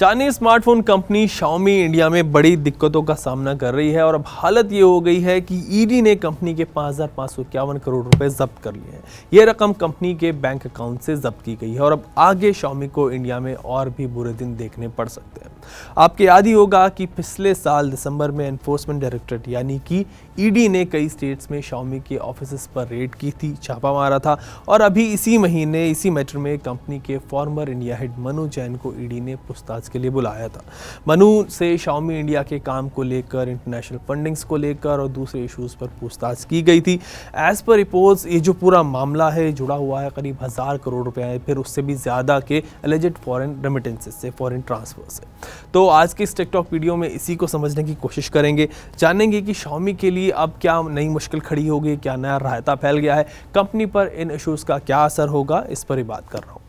Chinese smartphone company Xiaomi India में बड़ी दिक्कतों का सामना कर रही है और अब हालत ये हो गई है कि ईडी ने कंपनी के 5,551 करोड़ रुपए जब्त कर लिए हैं। ये रकम कंपनी के बैंक अकाउंट से जब्त की गई है और अब आगे Xiaomi को इंडिया में और भी बुरे दिन देखने पड़ सकते हैं। आपको याद ही होगा कि पिछले साल दिसंबर में एनफोर्समेंट डायरेक्टरेट यानी कि ईडी ने कई स्टेट्स में Xiaomi के ऑफिसेस पर रेड की थी, छापा मारा था और अभी इसी महीने इसी मैटर में कंपनी के farmer India head Manu Jain को ईडी ने पूछताछ के लिए बुलाया था। मनु से Xiaomi इंडिया के काम को लेकर, इंटरनेशनल फंडिंग्स को लेकर और दूसरे इश्यूज पर पूछताछ की गई थी। एज पर रिपोर्ट्स ये जो पूरा मामला है जुड़ा हुआ है करीब 1,000 करोड़ रुपए है, फिर उससे भी ज़्यादा के एलिजेड फॉरेन रेमिटेंसेस से, फॉरेन ट्रांसफर से। तो आज के इस टेकटॉक वीडियो में इसी को समझने की कोशिश करेंगे, जानेंगे कि Xiaomi के लिए अब क्या नई मुश्किल खड़ी होगी, क्या नया रायता फैल गया है, कंपनी पर इन इश्यूज़ का क्या असर होगा, इस पर ही बात कर रहा हूँ।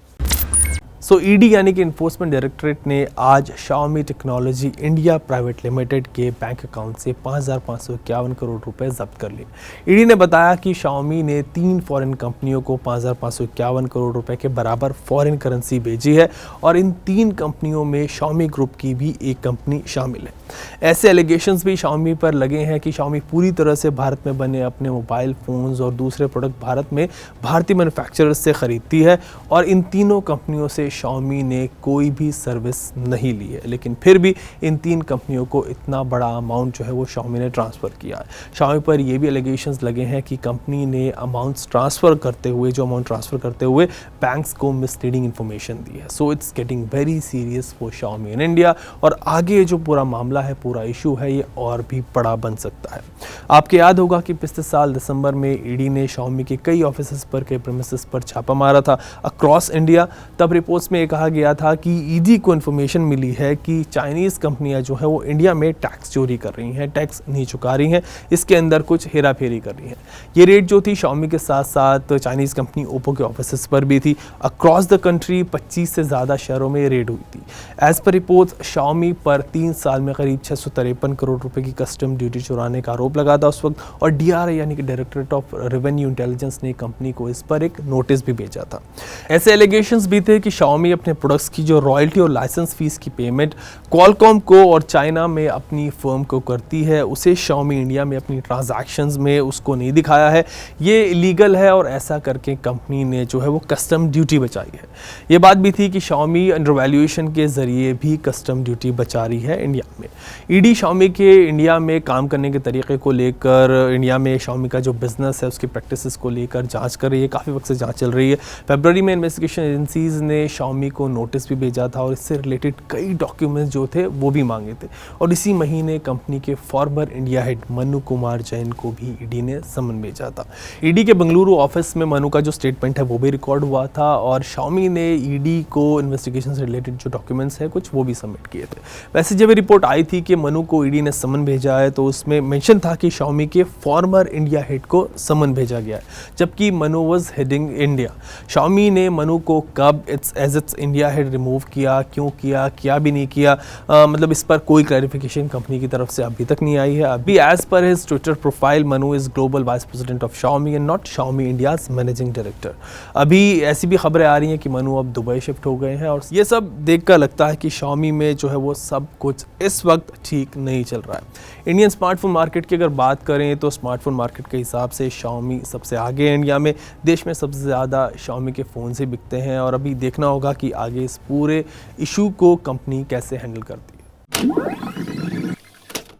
ईडी यानी कि इन्फोर्समेंट डायरेक्टरेट ने आज Xiaomi technology India private limited के बैंक अकाउंट से 5,551 करोड़ रुपए जब्त कर लिए। ईडी ने बताया कि Xiaomi ने 3 फॉरेन कंपनियों को 5,551 करोड़ रुपए के बराबर फॉरेन करेंसी भेजी है और इन 3 कंपनियों में Xiaomi ग्रुप की भी एक कंपनी शामिल है। ऐसे एलिगेशंस भी Xiaomi पर लगे हैं कि Xiaomi पूरी तरह से भारत में बने अपने मोबाइल फ़ोन्स और दूसरे प्रोडक्ट भारत में भारतीय मैन्युफैक्चरर्स से ख़रीदती है और इन तीनों कंपनियों से Xiaomi ने कोई भी सर्विस नहीं ली है, लेकिन फिर भी इन 3 कंपनियों को इतना बड़ा अमाउंट जो है वो Xiaomi ने ट्रांसफ़र किया है। Xiaomi पर ये भी एलिगेशंस लगे हैं कि कंपनी ने अमाउंट ट्रांसफ़र करते हुए बैंक्स को मिसलीडिंग इन्फॉर्मेशन दी है। So it's getting very serious for Xiaomi in India और आगे जो पूरा मामला है, पूरा इशू है, ये और भी बड़ा बन सकता है। आपको याद होगा कि पिछले साल दिसंबर में ईडी ने Xiaomi के कई ऑफिसेस पर, कई प्रीमिसेस पर छापा मारा था अक्रॉस इंडिया। तब रिपोर्ट्स में कहा गया था कि ईडी को इन्फॉर्मेशन मिली है कि चाइनीज़ कंपनियां जो है वो इंडिया में टैक्स चोरी कर रही हैं, टैक्स नहीं चुका रही हैं, इसके अंदर कुछ हेरा फेरी कर रही हैं। ये रेड जो थी Xiaomi के साथ साथ चाइनीज़ कंपनी ओप्पो के ऑफिसेस पर भी थी। अक्रॉस द कंट्री 25 से ज़्यादा शहरों में रेड हुई थी। एज पर रिपोर्ट्स Xiaomi पर 3 साल में करीब 653 करोड़ रुपए की कस्टम ड्यूटी चुराने का आरोप लगा था उस वक्त और DRI यानी कि डायरेक्टरेट ऑफ रेवेन्यू इंटेलिजेंस ने कंपनी को इस पर एक नोटिस भी भेजा था। ऐसे एलिगेशंस भी थे कि Xiaomi अपने प्रोडक्ट्स की जो रॉयल्टी और लाइसेंस फीस की पेमेंट क्वालकॉम को और चाइना में अपनी फर्म को करती है, उसे Xiaomi इंडिया में अपनी ट्रांजैक्शंस में उसको नहीं दिखाया है। ये इलीगल है और ऐसा करके कंपनी ने जो है वो कस्टम ड्यूटी बचाई है। ये बात भी थी कि Xiaomi अंडरवैल्यूएशन के ज़रिए भी कस्टम ड्यूटी बचा रही है इंडिया में। ईडी Xiaomi के इंडिया में काम करने के तरीके को लेकर, इंडिया में Xiaomi का जो बिजनेस है उसकी प्रैक्टिसेस को लेकर जांच कर रही है। काफ़ी वक्त से जांच चल रही है। फरवरी में इन्वेस्टिगेशन एजेंसीज ने Xiaomi को नोटिस भी भेजा था और इससे रिलेटेड कई डॉक्यूमेंट्स जो थे वो भी मांगे थे और इसी महीने कंपनी के farmer India head Manu Kumar Jain को भी ईडी ने समन भेजा था। ईडी के बेंगलुरु ऑफिस में मनु का जो स्टेटमेंट है वो भी रिकॉर्ड हुआ था और Xiaomi ने ईडी को इन्वेस्टिगेशन से रिलेटेड जो डॉक्यूमेंट्स है कुछ वो भी सबमिट किए थे। वैसे जब रिपोर्ट आई थी कि मनु को ईडी ने समन भेजा है तो उसमें मेंशन था कि Xiaomi के फॉर्मर इंडिया हेड को समन भेजा गया है, जबकि Manu was heading India. Xiaomi ने मनु को कब इट्स इंडिया हेड रिमूव किया, क्यों किया, क्या भी नहीं किया, मतलब इस पर कोई क्लैरिफिकेशन कंपनी की तरफ से अभी तक नहीं आई है। अभी as per his Twitter profile Manu is global vice president of Xiaomi and not Xiaomi India's managing director. अभी ऐसी भी खबरें आ रही हैं कि मनु अब दुबई शिफ्ट हो गए हैं और ये सब देखकर लगता है कि Xiaomi में जो है वो सब कुछ इस वक्त ठीक नहीं चल रहा है। इंडियन स्मार्टफोन मार्केट की अगर बात करें तो स्मार्टफोन मार्केट के हिसाब से Xiaomi सबसे आगे है। इंडिया में देश में सबसे ज़्यादा Xiaomi के फ़ोन से बिकते हैं और अभी देखना होगा कि आगे इस पूरे इशू को कंपनी कैसे हैंडल करती है।